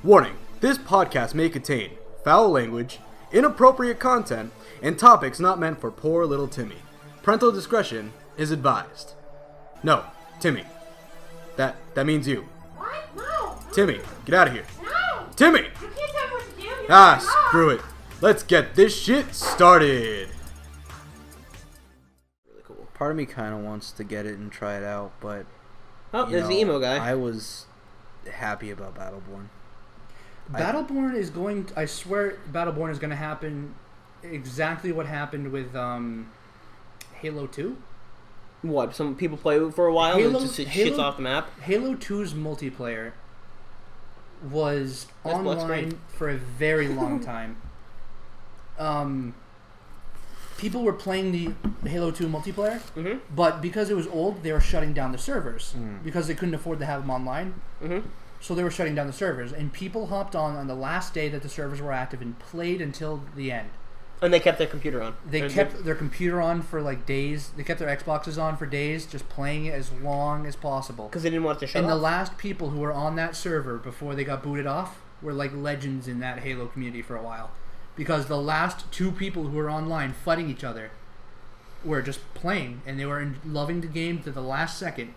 Warning, this podcast may contain foul language, inappropriate content, and topics not meant for poor little Timmy. Parental discretion is advised. No, Timmy. That means you. What? No. Timmy, get out of here. No. Timmy! You can't tell me what to do. You're Screw it. Let's get this shit started. Really cool. Part of me kind of wants to get it and try it out, but There's the emo guy. I was happy about Battleborn. Battleborn is going. I swear, Battleborn is going to happen. Exactly what happened with Halo 2. What? Some people play it for a while and it just shits off the map. Halo 2's multiplayer was That's online for a very long time. People were playing the Halo 2 multiplayer, but because it was old, they were shutting down the servers because they couldn't afford to have them online. So they were shutting down the servers, and people hopped on the last day that the servers were active and played until the end. And they kept their computer on. They kept their computer on for like days. They kept their Xboxes on for days, just playing it as long as possible. Because they didn't want it to shut off. And off. the last people who were on that server before they got booted off were like legends in that Halo community for a while. Because the last two people who were online fighting each other were just playing, and they were loving the game to the last second.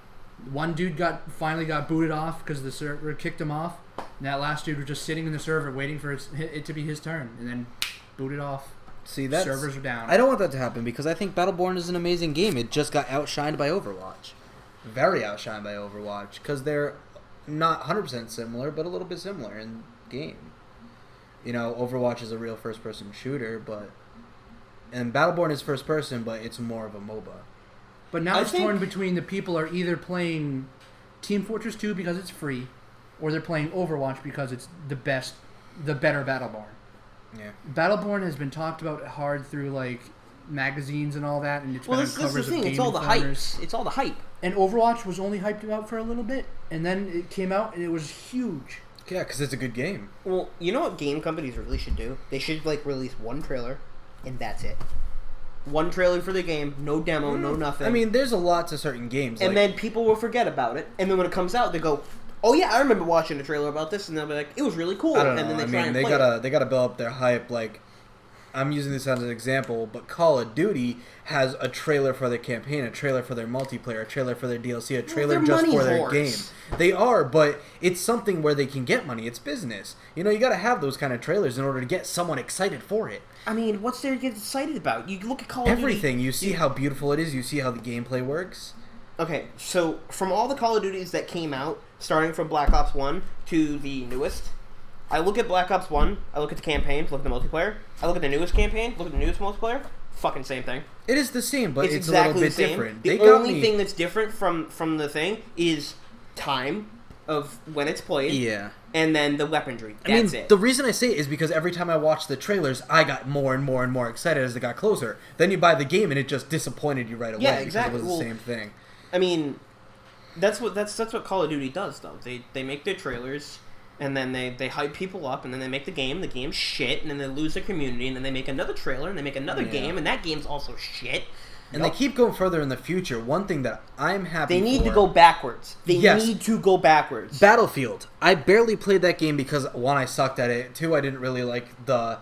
One dude finally got booted off because the server kicked him off, and that last dude was just sitting in the server waiting for it to be his turn, and then booted off. See, that's, servers are down. I don't want that to happen because I think Battleborn is an amazing game. It just got outshined by Overwatch. Very outshined by Overwatch because they're not 100% similar, but a little bit similar in game. You know, Overwatch is a real first-person shooter, and Battleborn is first-person, but it's more of a MOBA. But now it's torn between the people are either playing Team Fortress 2 because it's free, or they're playing Overwatch because it's the better Battleborn. Yeah. Battleborn has been talked about hard through like magazines and all that, and it's been on covers that's the thing. of Game It's all the Informers. hype. It's all the hype. And Overwatch was only hyped out for a little bit, and then it came out and it was huge. Yeah, because it's a good game. Well, you know what game companies really should do? They should like release one trailer, and that's it. One trailer for the game, no demo, no nothing. I mean, there's a lot to certain games. And then people will forget about it. And then when it comes out, they go, "Oh yeah, I remember watching a trailer about this," and they'll be like, "It was really cool." I don't know. And then They gotta build up their hype. Like, I'm using this as an example, but Call of Duty has a trailer for their campaign, a trailer for their multiplayer, a trailer for their DLC, a trailer just for their game. They are, but it's something where they can get money. It's business. You know, you gotta have those kind of trailers in order to get someone excited for it. I mean, what's there to get excited about? You look at Call of Duty. Everything. You see how beautiful it is. You see how the gameplay works. Okay, so from all the Call of Duties that came out, starting from Black Ops 1 to the newest, I look at Black Ops 1, I look at the campaign, look at the multiplayer, I look at the newest campaign, look at the newest multiplayer, fucking same thing. It is the same, but it's exactly a little bit the same. different. The only thing that's different from the thing is time of when it's played. Yeah. And then the weaponry. That's it. The reason I say it is because every time I watched the trailers, I got more and more and more excited as it got closer. Then you buy the game and it just disappointed you right away because it was the same thing. I mean, that's what Call of Duty does, though. They make their trailers, and then they hype people up, and then they make the game's shit, and then they lose their community, and then they make another trailer, and they make another game, and that game's also shit. And they keep going further in the future. One thing that I'm happy They need for, to go backwards. They need to go backwards. Battlefield. I barely played that game because, one, I sucked at it. Two, I didn't really like the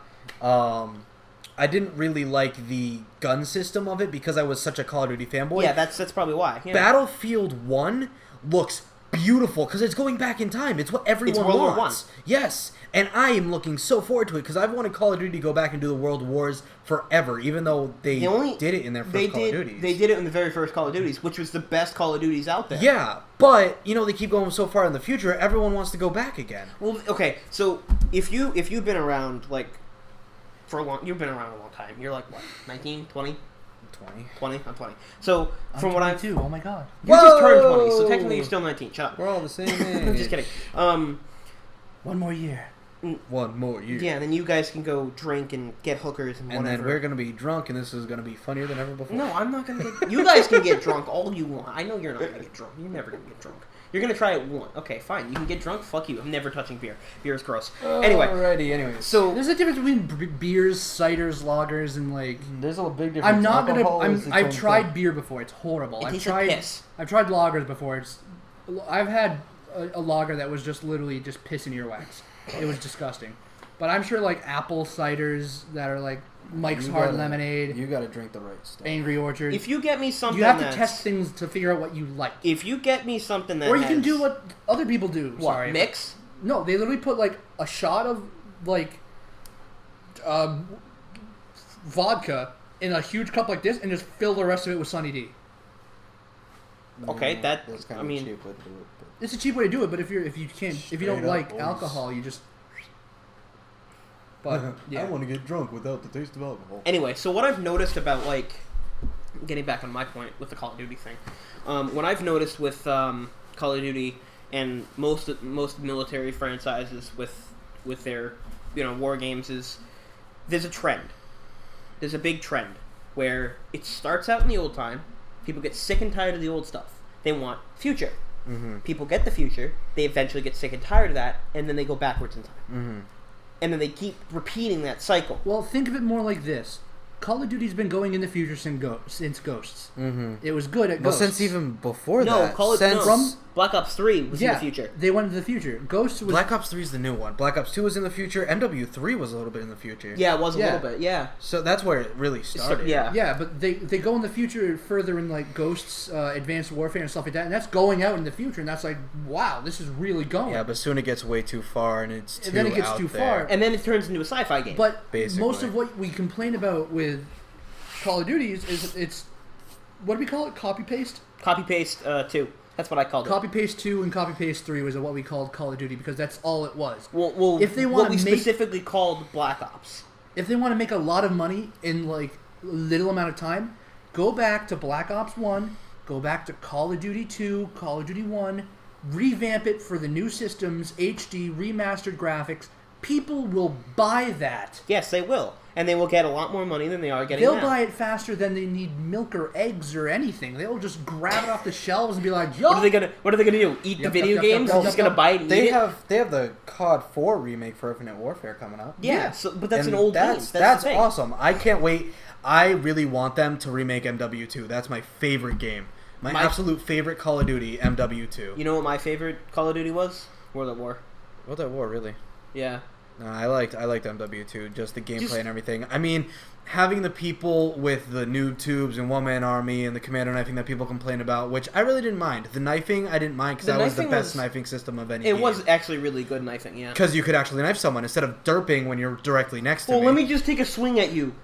gun system of it because I was such a Call of Duty fanboy. Yeah, that's probably why. Yeah. Battlefield 1 looks beautiful because it's going back in time. It's what everyone wants. Yes, and I am looking so forward to it because I've wanted Call of Duty to go back and do the World Wars forever, even though they did it in their first Call of Duties. They did it in the very first Call of Duties, which was the best Call of Duties out there. Yeah, but, you know, they keep going so far in the future, everyone wants to go back again. Well, okay, so if you've been around, like, you've been around a long time. You're like, what, 19, 20? 20? I'm 20. So, from what I'm... 22, oh my god. You just turned 20, so technically you're still 19. Shut up. We're all the same age. Just kidding. One more year. One more year. Yeah, then you guys can go drink and get hookers and whatever. And then we're going to be drunk, and this is going to be funnier than ever before. No, I'm not going to get... You guys can get drunk all you want. I know you're not going to get drunk. You're never going to get drunk. You're going to try it once. Okay, fine. You can get drunk. Fuck you. I'm never touching beer. Beer is gross. Anyway. So... There's a difference between beers, ciders, lagers, and, like... There's a big difference. I'm not going to... I've tried beer before. It's horrible. It tastes like piss. I've tried lagers before. I've had a lager that was just literally just piss and earwax. It was disgusting. But I'm sure like apple ciders that are like Mike's Hard Lemonade. You gotta drink the right stuff. Angry Orchard. If you get me something, you have to test things to figure out what you like. If you get me something that, or you can do what other people do. What, Sorry, mix? No, they literally put like a shot of like vodka in a huge cup like this and just fill the rest of it with Sunny D. Okay, that's kind of I mean, a cheap way to do it. But It's a cheap way to do it, but if you don't Straight like up, boys. alcohol, you just. But yeah, I want to get drunk without the taste of alcohol. Anyway, so what I've noticed about, like, getting back on my point with the Call of Duty thing, what I've noticed with Call of Duty and most military franchises with their war games is there's a trend. There's a big trend where it starts out in the old time. People get sick and tired of the old stuff. They want future. Mm-hmm. People get the future. They eventually get sick and tired of that, and then they go backwards in time. Mm-hmm. And then they keep repeating that cycle. well, think of it more like this: Call of Duty's been going in the future since Ghosts. Mm-hmm. It was good at Well, Ghosts. since even before No, that, Call of since no. Black Ops 3 was in the future. they went into the future. Ghosts was Black Ops 3 is the new one. Black Ops 2 was in the future. MW3 was a little bit in the future. Yeah, it was a Yeah. little bit. Yeah. So that's where it really started. Yeah. yeah, but they go in the future further in like Ghosts, Advanced Warfare and stuff like that, and that's going out in the future, and that's like, wow, this is really going. Yeah, but soon it gets way too far, and it's too And then it gets out too there. far. And then it turns into a sci-fi game. But Basically. most of what we complain about with Call of Duty is it's what do we call it? Copy paste. Copy paste 2. That's what I called Copy paste 2 and copy paste 3 was what we called Call of Duty because that's all it was. it. Well, if they what wanna we make- specifically called Black Ops. If they want to make a lot of money in like little amount of time, go back to Black Ops 1, go back to Call of Duty 2, Call of Duty 1, revamp it for the new systems, HD, remastered graphics. People will buy that. Yes, they will. And they will get a lot more money than they are getting They'll now. buy it faster than they need milk or eggs or anything. They'll just grab it off the shelves and be like, "Yo, What are they gonna do? Eat the Yep, video yep, yep, games? yep, They're yep, just gonna yep. buy it and eat They it? have the COD 4 remake for Infinite Warfare coming up. Yeah, but that's And an old game. that's That's the thing. awesome. I can't wait. I really want them to remake MW2. That's my favorite game. My absolute favorite Call of Duty, MW2. You know what my favorite Call of Duty was? World at War. World at War, really? Yeah. No, I liked MW2, just the gameplay and everything. I mean, having the people with the noob tubes and one-man army and the commander knifing that people complain about, which I really didn't mind. The knifing, I didn't mind because The that was the knifing best was- knifing system of any It game. was actually really good knifing, yeah. Because you could actually knife someone instead of derping when you're directly next to Well, me. let me just take a swing at you.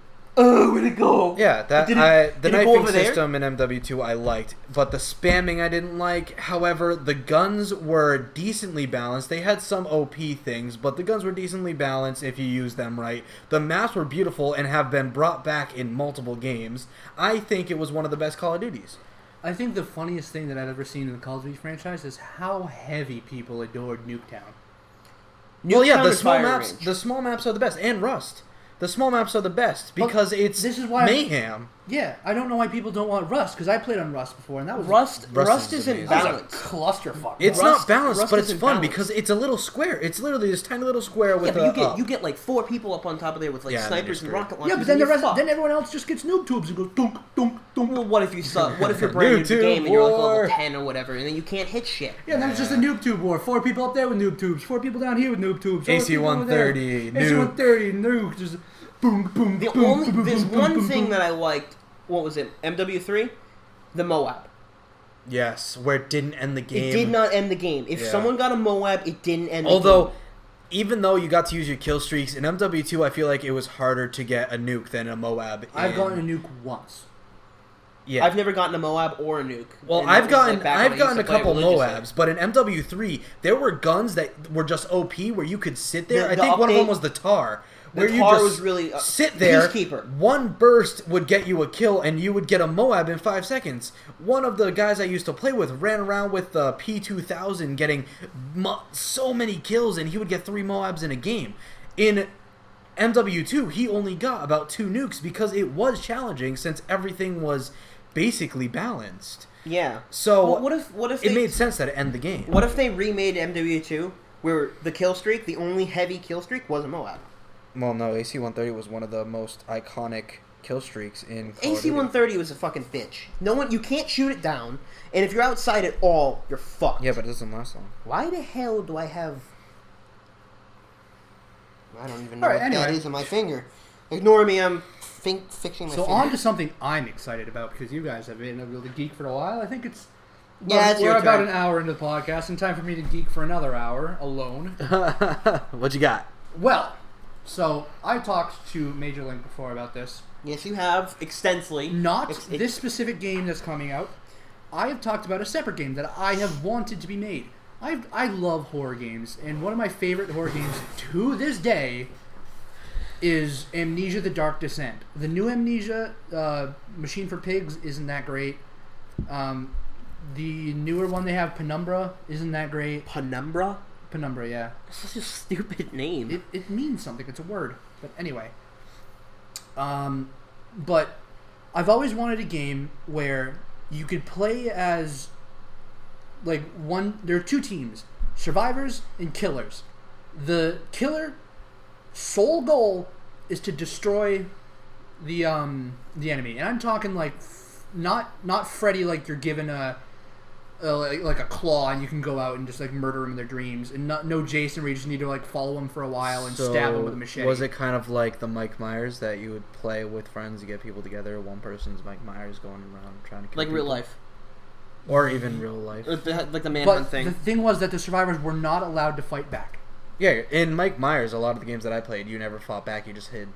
Oh, where'd it go? Yeah, the Did it go knifing over there? system in MW2 I liked, but the spamming I didn't like. However, the guns were decently balanced. They had some OP things, but the guns were decently balanced if you use them right. The maps were beautiful and have been brought back in multiple games. I think it was one of the best Call of Duties. I think the funniest thing that I've ever seen in the Call of Duty franchise is how heavy people adored Nuketown. Well, yeah, Nuketown the and small Fire maps. Range. The small maps are the best, and Rust. The small maps are the best because it's this is why mayhem. Yeah, I don't know why people don't want Rust because I played on Rust before and that was Rust Rust is isn't amazing. that was a balanced. clusterfuck. It's Rust- not balanced, Rust but it's isn't fun balanced. because it's a little square. It's literally this tiny little square with Yeah, but a you get like 4 people up on top of there with like Yeah, and then snipers you're and screwed. rocket launchers. Yeah, but then and the you're rest, fucked. then everyone else just gets noob tubes and goes dunk dunk dunk. Well, what if you suck? What if you're brand new to the Noob game and you're like tube level war. 10 or whatever, and then you can't hit shit? Yeah, that was just a noob tube war. 4 people up there with noob tubes. 4 people down here with noob tubes. 4 people over there. AC-130, AC-130, nuke. Just boom, boom, The boom, only boom, there's boom, one boom, thing boom. that I liked. What was it? MW3, the Moab. Yes, where it didn't end the game. It did not end the game. If Yeah. someone got a Moab, it didn't end. the Although, game. even though you got to use your kill streaks in MW2, I feel like it was harder to get a nuke than a Moab. I've in- gotten a nuke once. Yeah. I've never gotten a Moab or a nuke. Well, And that I've was, gotten like, back when I I've gotten a used to play couple religiously. Moabs, but in MW3 there were guns that were just OP where you could sit there. The I think one of update- them was the Tar. The Where you Tar just was really, sit there. Peacekeeper. One burst would get you a kill, and you would get a Moab in 5 seconds. One of the guys I used to play with ran around with the P2000, getting so many kills, and he would get 3 Moabs in a game. In MW2, he only got about 2 nukes because it was challenging since everything was basically balanced. Yeah. So Well, what if it they, made sense that it end the game. What if they remade MW2 where the kill streak, the only heavy kill streak, was a Moab? Well, no, AC-130 was one of the most iconic kill streaks in Call of Duty. AC-130 was a fucking bitch. No one, you can't shoot it down, and if you're outside at all, you're fucked. Yeah, but it doesn't last long. Why the hell do I have... I don't even know All right, what that anyway. is on my finger. Ignore me, I'm fixing my So finger. on to something I'm excited about because you guys have been able to geek for a while. I think it's it's we're your about turn. an hour into the podcast and time for me to geek for another hour alone. What you got? Well, so I talked to Major Link before about this. Yes, you have, extensively. Not It's- this specific game that's coming out. I have talked about a separate game that I have wanted to be made. I love horror games, and one of my favorite horror games to this day is Amnesia: The Dark Descent. The new Amnesia, Machine for Pigs, isn't that great. The newer one they have, Penumbra, isn't that great. Penumbra? Penumbra, yeah. That's such a stupid name. It means something. It's a word. But anyway. But I've always wanted a game where you could play as like there are two teams, survivors and killers. The killer sole goal is to destroy the enemy. And I'm talking like not Freddy, like you're given like a claw and you can go out and just like murder them in their dreams, and no Jason where you just need to like follow them for a while and stab them with a machete. Was it kind of like the Mike Myers that you would play with friends? You get people together. One person's Mike Myers going around trying to kill like real people? life. Or even real life. Like the manhunt But thing. the thing was that the survivors were not allowed to fight back. Yeah, in Mike Myers, a lot of the games that I played, you never fought back. You just hid.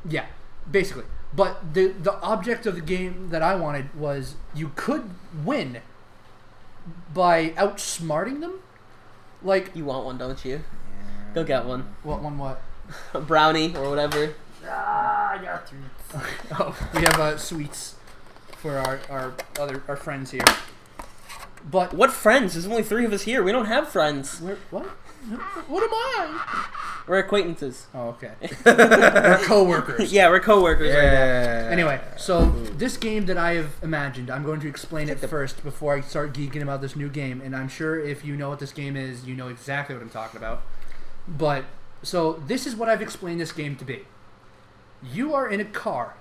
Yeah, basically. But the object of the game that I wanted was you could win by outsmarting them. Like, You want one, don't you? Go get one. what? A brownie or whatever. I got three. Oh, we have sweets for our friends here. But What friends? There's only 3 of us here. We don't have friends. what? What am I? We're acquaintances. Oh, okay. We're co-workers. Yeah, we're coworkers right now. Yeah. Anyway, so this game that I have imagined, I'm going to explain it first before I start geeking about this new game. And I'm sure if you know what this game is, you know exactly what I'm talking about. But, so this is what I've explained this game to be. You are in a car.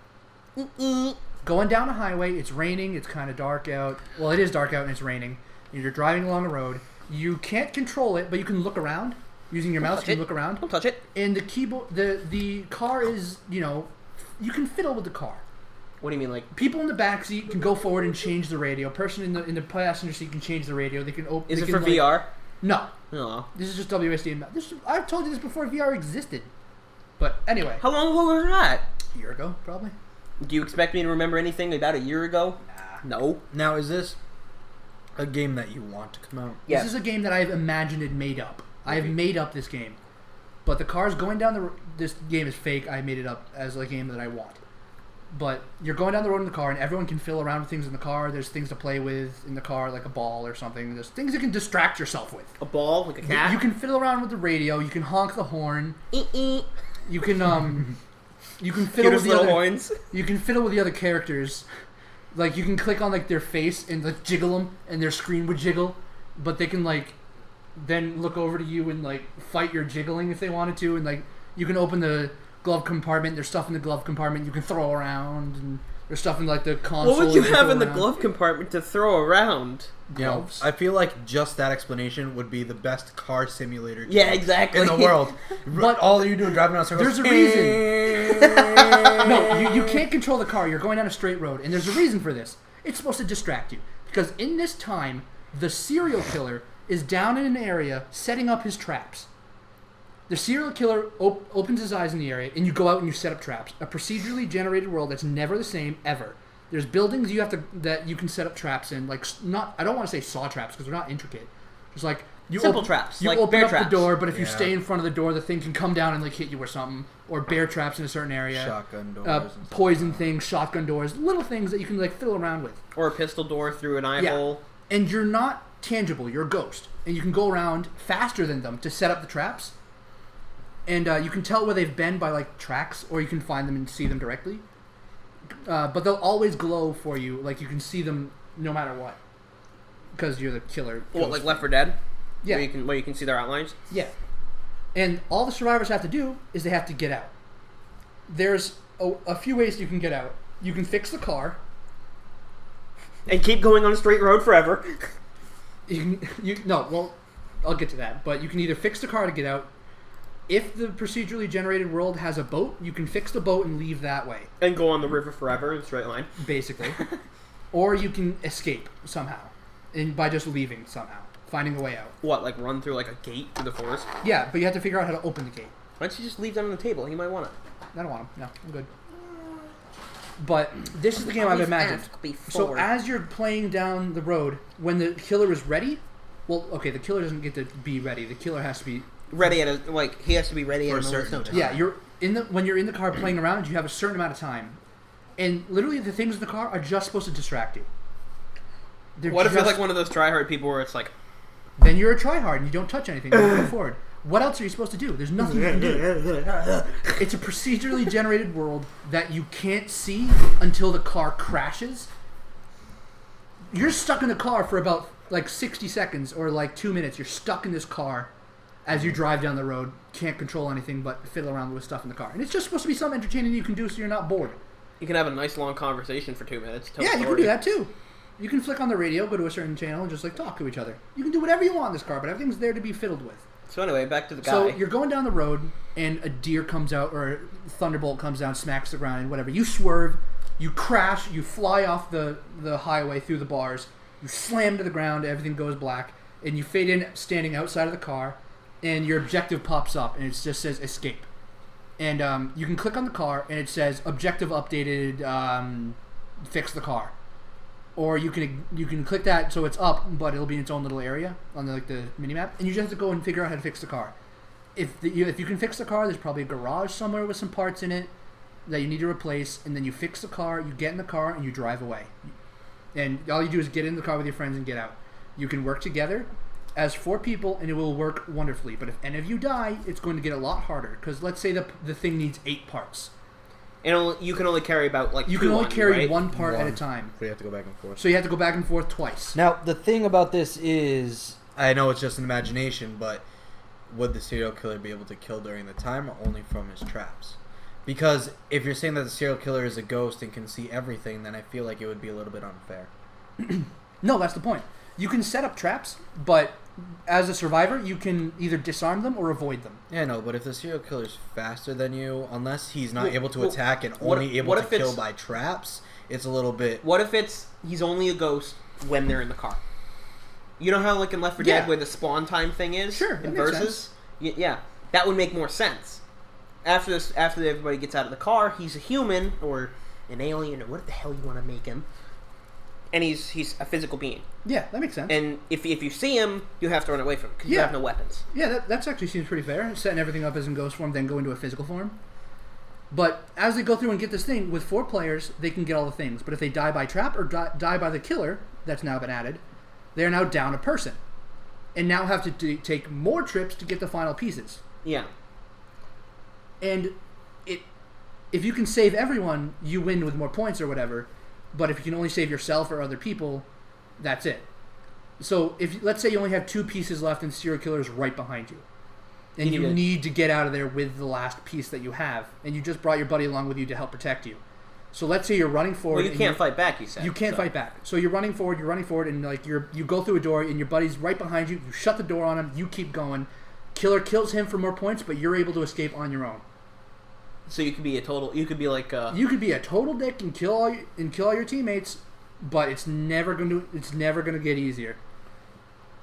Going down a highway, it's raining, it's kind of dark out. Well, it is dark out and it's raining. You're driving along a road. You can't control it, but you can look around. Using your mouse, you can look around. Don't touch it. And the keyboard, the car is, you can fiddle with the car. What do you mean, like... People in the back seat can go forward and change the radio. Person in the passenger seat can change the radio. They can open. Is it for VR? No, No. this is just WSD. I've told you this before. VR existed, but anyway, How long ago was that? a year ago probably. Do you expect me to remember anything about a year ago? No. Now, is this a game that you want to come out? Yes. This is a game that I've imagined and made up. I have made up this game, but the car's going down this game is fake. I made it up as a game that I want. But you're going down the road in the car, and everyone can fiddle around with things in the car. There's things to play with in the car, like a ball or something. There's things you can distract yourself with. A ball? Like a cat? You can fiddle around with the radio. You can honk the horn. E-e. You can you can Cute fiddle with as the little other. horns. You can fiddle with the other characters. Like you can click on like their face and like jiggle them, and their screen would jiggle. But they can like then look over to you and like fight your jiggling if they wanted to, and like you can open the glove compartment. There's stuff in the glove compartment you can throw around, and there's stuff in like the console. What would you can have throw in the around. glove compartment to throw around? Gloves. I feel like just that explanation would be the best car simulator Yeah, exactly. in the world. But all you do is driving around circles. There's a reason. No, you can't control the car. You're going down a straight road, and there's a reason for this. It's supposed to distract you. Because in this time, the serial killer is down in an area setting up his traps. The serial killer opens his eyes in the area, and you go out and you set up traps. A procedurally generated world that's never the same, ever. There's buildings that you can set up traps in, like I don't want to say saw traps because they're not intricate. Just like Simple traps, You like open bear up traps. the door, but if you Yeah. stay in front of the door, the thing can come down and like hit you or something. Or bear traps in a certain area. Shotgun doors. and stuff. Poison things, shotgun doors, little things that you can like fiddle around with. Or a pistol door through an eye Yeah. hole. And you're not tangible. You're a ghost, and you can go around faster than them to set up the traps. And you can tell where they've been by like tracks, or you can find them and see them directly. But they'll always glow for you, like you can see them no matter what, because you're the killer. What, ghost. like Left 4 Dead? Yeah, Where you can see their outlines? yeah. And all the survivors have to do is they have to get out. There's a few ways you can get out. You can fix the car. And keep going on a straight road forever. I'll get to that. But you can either fix the car to get out. If the procedurally generated world has a boat, you can fix the boat and leave that way. And go on the river forever in a straight line. Basically. Or you can escape somehow. And by just leaving somehow. Finding a way out. What, like run through like a gate through the forest? Yeah, but you have to figure out how to open the gate. Why don't you just leave them on the table? You might want it. I don't want them. No, I'm good. But this is the game I've imagined. So as you're playing down the road, when the killer is ready, well, okay, the killer doesn't get to be ready. The killer has to be ready he has to be ready at a certain time. Yeah, when you're in the car playing around, you have a certain amount of time, and literally the things in the car are just supposed to distract you. What if you're like one of those tryhard people where it's like, then you're a tryhard and you don't touch anything. You go forward. What else are you supposed to do? There's nothing you can do. It's a procedurally generated world that you can't see until the car crashes. You're stuck in the car for about like 60 seconds or like 2 minutes. You're stuck in this car as you drive down the road. Can't control anything but fiddle around with stuff in the car. And it's just supposed to be something entertaining you can do so you're not bored. You can have a nice long conversation for 2 minutes. Yeah, you can do that too. You can flick on the radio, go to a certain channel, and just like talk to each other. You can do whatever you want in this car, but everything's there to be fiddled with. So anyway, back to the guy. So you're going down the road, and a deer comes out, or a thunderbolt comes down, smacks the ground, and whatever. You swerve, you crash, you fly off the highway through the bars, you slam to the ground, everything goes black, and you fade in standing outside of the car, and your objective pops up, and it just says escape. And you can click on the car, and it says objective updated, fix the car. Or you can click that so it's up, but it'll be in its own little area on the minimap, and you just have to go and figure out how to fix the car. If you can fix the car, there's probably a garage somewhere with some parts in it that you need to replace, and then you fix the car, you get in the car, and you drive away. And all you do is get in the car with your friends and get out. You can work together as 4 people, and it will work wonderfully. But if any of you die, it's going to get a lot harder, because let's say the thing needs 8 parts. And you can only carry about like you can only carry one part at a time. So you have to go back and forth. So you have to go back and forth twice. Now the thing about this is, I know it's just an imagination, but would the serial killer be able to kill during the time, or only from his traps? Because if you're saying that the serial killer is a ghost and can see everything, then I feel like it would be a little bit unfair. No, that's the point. You can set up traps, but as a survivor, you can either disarm them or avoid them. Yeah, no, but if the serial killer's faster than you, unless he's not able to attack and only able to kill by traps, it's a little bit... What if he's only a ghost when they're in the car? You know how like in Left 4 Dead where the spawn time thing is? Sure, in Versus? Yeah, that would make more sense. After everybody gets out of the car, he's a human or an alien or what the hell you want to make him. And he's a physical being. Yeah, that makes sense. And if you see him, you have to run away from him because you have no weapons. Yeah, that actually seems pretty fair. Setting everything up as in ghost form, then go into a physical form. But as they go through and get this thing, with 4 players, they can get all the things. But if they die by trap or die by the killer, that's now been added, they're now down a person. And now have to take more trips to get the final pieces. Yeah. And if you can save everyone, you win with more points or whatever. But if you can only save yourself or other people, that's it. So if let's say you only have 2 pieces left and serial killer is right behind you, and you need to get out of there with the last piece that you have, and you just brought your buddy along with you to help protect you. So let's say you're running forward. Well, you can't fight back. You said you can't fight back. So you're running forward, and like you go through a door, and your buddy's right behind you. You shut the door on him. You keep going. Killer kills him for more points, but you're able to escape on your own. So you could be a total. You could be like. You could be a total dick and kill all your teammates, but it's never gonna get easier.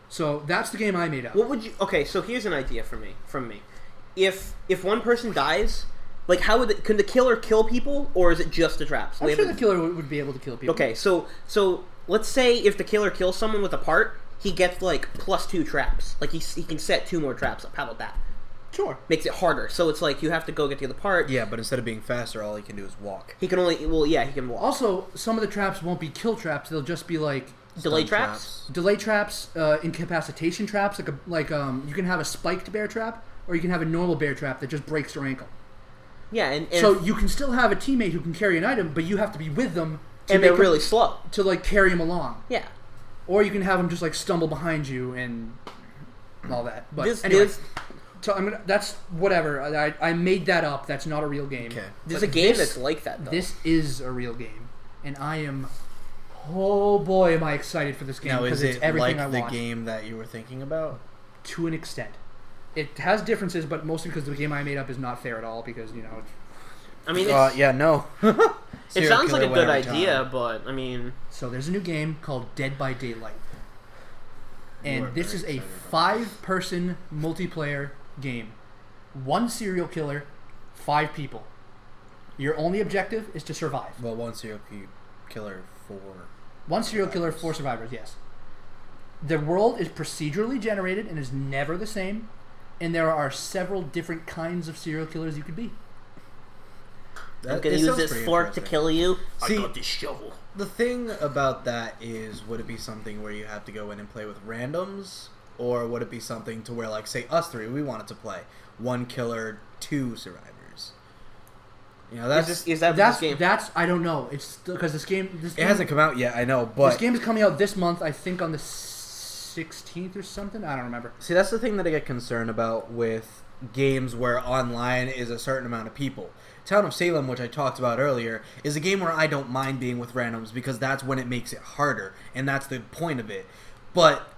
So that's the game I made up. What would you? Okay, so here's an idea from me. If one person dies, like how would can the killer kill people, or is it just the traps? I'm sure the killer would be able to kill people. Okay, so let's say if the killer kills someone with a part, he gets like +2 traps. Like he can set 2 more traps up. How about that? Sure. Makes it harder. So it's like you have to go get the other part. Yeah, but instead of being faster, all he can do is walk. He can only... Well, yeah, he can walk. Also, some of the traps won't be kill traps. They'll just be like... Delay traps? Delay traps, incapacitation traps. Like you can have a spiked bear trap, or you can have a normal bear trap that just breaks your ankle. Yeah, and so you can still have a teammate who can carry an item, but you have to be with them. And they're really slow. To, like, carry him along. Yeah. Or you can have them just, like, stumble behind you and all that. But That's whatever. I made that up. That's not a real game. Okay. There's a game that's like that, though. This is a real game, and I am. Oh boy, am I excited for this game Now, because is it's it everything like I the want. game that you were thinking about? To an extent, it has differences, but mostly because the game I made up is not fair at all. Because I mean, no. it sounds like a good idea, but I mean, so there's a new game called Dead by Daylight, You are and this very is a excited about 5-person multiplayer game. 1 serial killer, 5 people. Your only objective is to survive. Well, one serial killer for 1 serial killer, 4 survivors, yes. The world is procedurally generated and is never the same, and there are several different kinds of serial killers you could be. I'm gonna use this fork to kill you. See, I got this shovel. The thing about that is, would it be something where you have to go in and play with randoms, or would it be something to where, like, say us 3, we wanted to play 1 killer, 2 survivors? That's Is that this game? That's I don't know. It's because it hasn't come out yet. I know, but this game is coming out this month. I think on the 16th or something. I don't remember. See, that's the thing that I get concerned about with games where online is a certain amount of people. Town of Salem, which I talked about earlier, is a game where I don't mind being with randoms because that's when it makes it harder, and that's the point of it. But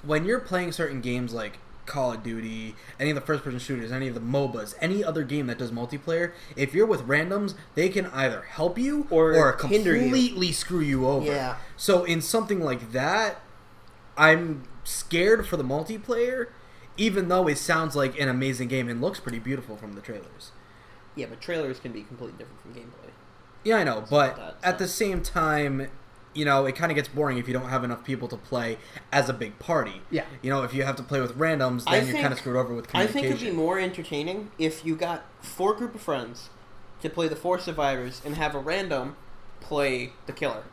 when you're playing certain games like Call of Duty, any of the first-person shooters, any of the MOBAs, any other game that does multiplayer, if you're with randoms, they can either help you or hinder you. completely screw you over. Yeah. So in something like that, I'm scared for the multiplayer, even though it sounds like an amazing game and looks pretty beautiful from the trailers. Yeah, but trailers can be completely different from gameplay. Yeah, I know, but that, at the same time, it kind of gets boring if you don't have enough people to play as a big party. Yeah. If you have to play with randoms, then you're kind of screwed over with I communication. think it'd be more entertaining if you got 4 group of friends to play the 4 survivors and have a random play the killer.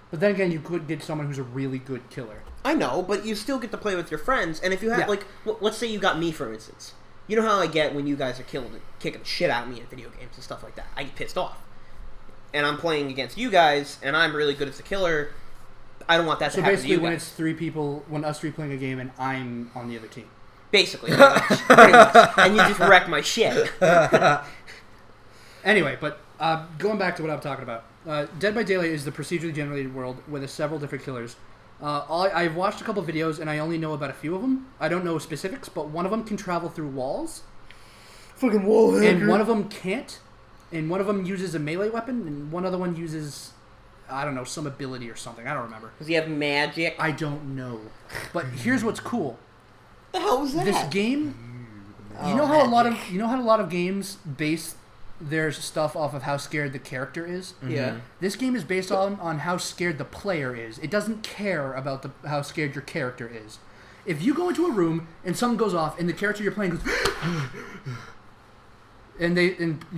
But then again, you could get someone who's a really good killer. I know, but you still get to play with your friends, and if you have, let's say you got me, for instance. You know how I get when you guys are kicking the shit out of me in video games and stuff like that. I get pissed off. And I'm playing against you guys, and I'm really good as a killer. I don't want that to happen to you guys. So basically, when it's 3 people, when us 3 playing a game, and I'm on the other team. Basically. Pretty much. And you just wreck my shit. Anyway, but going back to what I'm talking about. Dead by Daylight is the procedurally generated world with several different killers. I've watched a couple videos, and I only know about a few of them. I don't know specifics, but one of them can travel through walls. Fucking wall hacker. And one of them can't. And one of them uses a melee weapon, and one other one uses, I don't know, some ability or something. I don't remember. Does he have magic? I don't know. But here's what's cool. The hell was that? This game, you know how a lot of games base their stuff off of how scared the character is? Yeah. This game is based on how scared the player is. It doesn't care about how scared your character is. If you go into a room and something goes off and the character you're playing goes and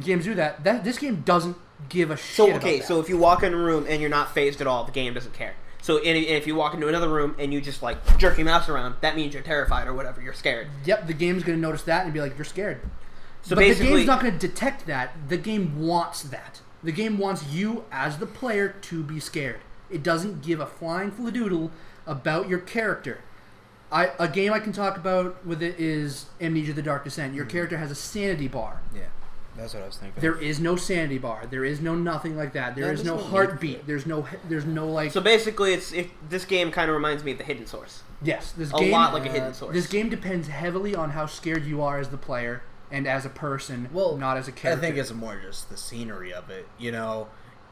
games do that, this game doesn't give a shit about that. So if you walk in a room and you're not phased at all, the game doesn't care. So and if you walk into another room and you just jerk your mouse around, that means you're terrified or whatever, you're scared. Yep, the game's going to notice that and be like, you're scared. So but basically, the game's not going to detect that. The game wants that. The game wants you, as the player, to be scared. It doesn't give a flying fladoodle about your character. A game I can talk about with it is Amnesia: The Dark Descent. Your character has a sanity bar. Yeah, that's what I was thinking. There is no sanity bar. There is no nothing like that. There is no heartbeat. There's no like. So basically, this game kind of reminds me of the Hidden Source. Yes, this a game, lot like a Hidden Source. This game depends heavily on how scared you are as the player. And as a person, not as a character. I think it's more just the scenery of it.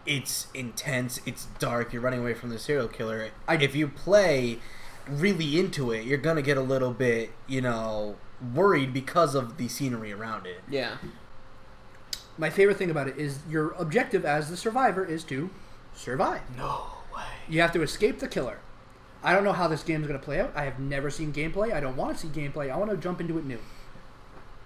It's intense, it's dark, you're running away from the serial killer. If you play really into it, you're going to get a little bit, worried because of the scenery around it. Yeah. My favorite thing about it is your objective as the survivor is to survive. No way. You have to escape the killer. I don't know how this game is going to play out. I have never seen gameplay. I don't want to see gameplay. I want to jump into it new.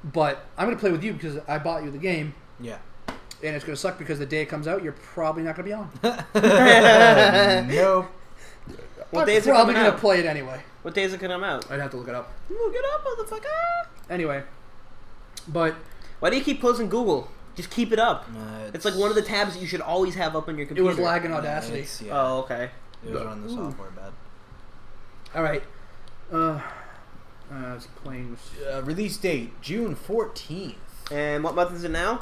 But I'm going to play with you because I bought you the game. Yeah. And it's going to suck because the day it comes out, you're probably not going to be on. Nope. What day is it probably coming going to out? play it anyway. What day is it going to come out? I'd have to look it up. Look it up, motherfucker. Anyway. But... Why do you keep closing Google? Just keep it up. It's like one of the tabs that you should always have up on your computer. It was lagging Audacity. Oh, okay. It was running the software bad. All right. I was playing. Release date June 14th. And what month is it now?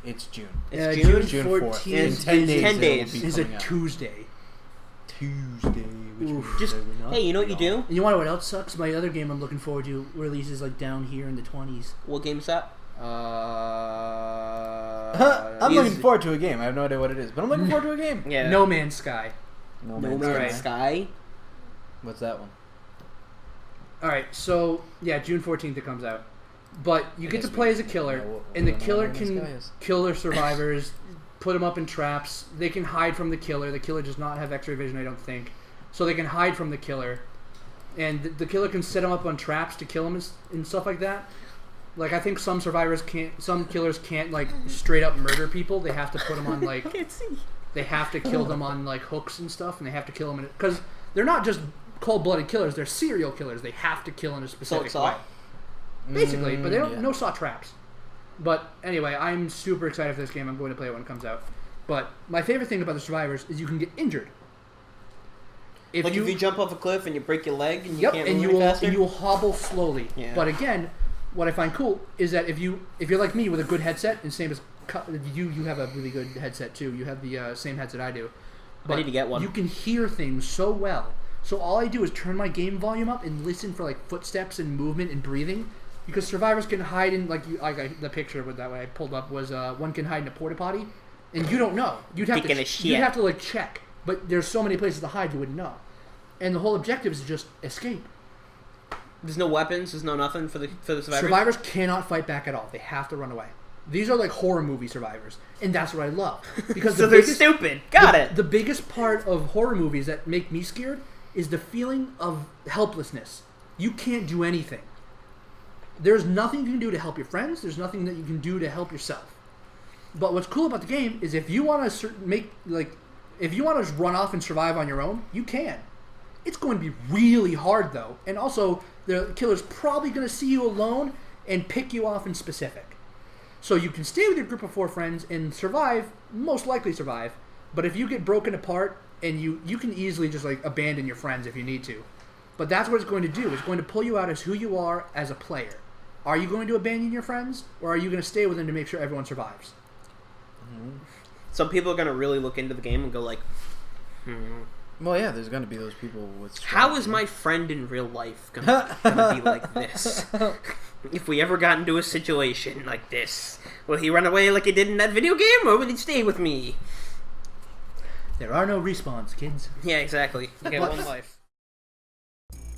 It's June. It's June 4th. In It's 10 days. 10 it days. will be Is a coming out. Tuesday. Tuesday. Which Oof. means Just they will not hey, you know what you be on. do? And you want to know what else sucks? My other game I'm looking forward to releases like down here in the 20s. What game is that? I'm looking forward to a game. I have no idea what it is, but I'm looking forward to a game. Yeah. No Man's Sky. No No Man's Man's Sky. Sky. What's that one? All right, so yeah, June 14th it comes out. But you get to guess play we as a killer, know what and the No killer Man's can Sky is. kill their survivors, put them up in traps. They can hide from the killer. The killer does not have X-ray vision, I don't think. So they can hide from the killer. And the killer can set them up on traps to kill them and stuff like that. Like, I think some survivors can't, some killers can't, like, straight up murder people. They have to put them on, like, Can't see. they have to kill them on, like, hooks and stuff, and they have to kill them because they're not just cold-blooded killers, they're serial killers. They have to kill in a specific Saw? way. Basically, but they don't, yeah. no saw traps. But anyway, I'm super excited for this game. I'm going to play it when it comes out. But my favorite thing about the survivors is you can get injured. If you jump off a cliff and you break your leg and you Yep, can't and move you any will faster? and you will hobble slowly. Yeah. But again, what I find cool is that if you're like me with a good headset, and same as you have a really good headset too. You have the same headset I do. But need to get one. You can hear things so well. So all I do is turn my game volume up and listen for like footsteps and movement and breathing, because survivors can hide in the picture with that way I pulled up was one can hide in a porta potty, and you don't know. You'd have Taking a to shit. you'd have to like check, but there's so many places to hide you wouldn't know. And the whole objective is to just escape. There's no weapons. There's no nothing for the survivors. Survivors cannot fight back at all. They have to run away. These are like horror movie survivors, and that's what I love. Because So they're stupid. Got it. The biggest part of horror movies that make me scared is the feeling of helplessness. You can't do anything. There's nothing you can do to help your friends. There's nothing that you can do to help yourself. But what's cool about the game is if you want to if you want to just run off and survive on your own, you can. It's going to be really hard though, and also the killer's probably going to see you alone and pick you off in specific. So you can stay with your group of 4 friends and survive, most likely survive. But if you get broken apart, and you can easily just like abandon your friends if you need to. But that's what it's going to do. It's going to pull you out as who you are as a player. Are you going to abandon your friends, or are you going to stay with them to make sure everyone survives? Some people are going to really look into the game and go like, Well, yeah, there's going to be those people with... how is my friend in real life going to be like this? If we ever got into a situation like this, will he run away like he did in that video game, or will he stay with me? There are no respawns, kids. Yeah, exactly. You get one life.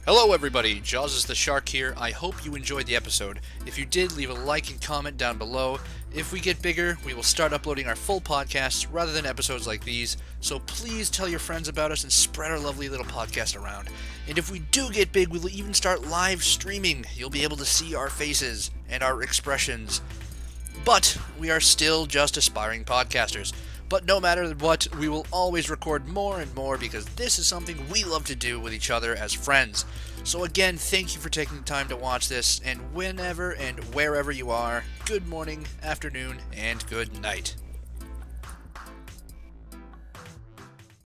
Hello everybody, Jaws is the Shark here. I hope you enjoyed the episode. If you did, leave a like and comment down below. If we get bigger, we will start uploading our full podcasts rather than episodes like these, so please tell your friends about us and spread our lovely little podcast around. And if we do get big, we will even start live streaming. You'll be able to see our faces and our expressions. But we are still just aspiring podcasters. But no matter what, we will always record more and more because this is something we love to do with each other as friends. So again, thank you for taking the time to watch this, and whenever and wherever you are, good morning, afternoon, and good night.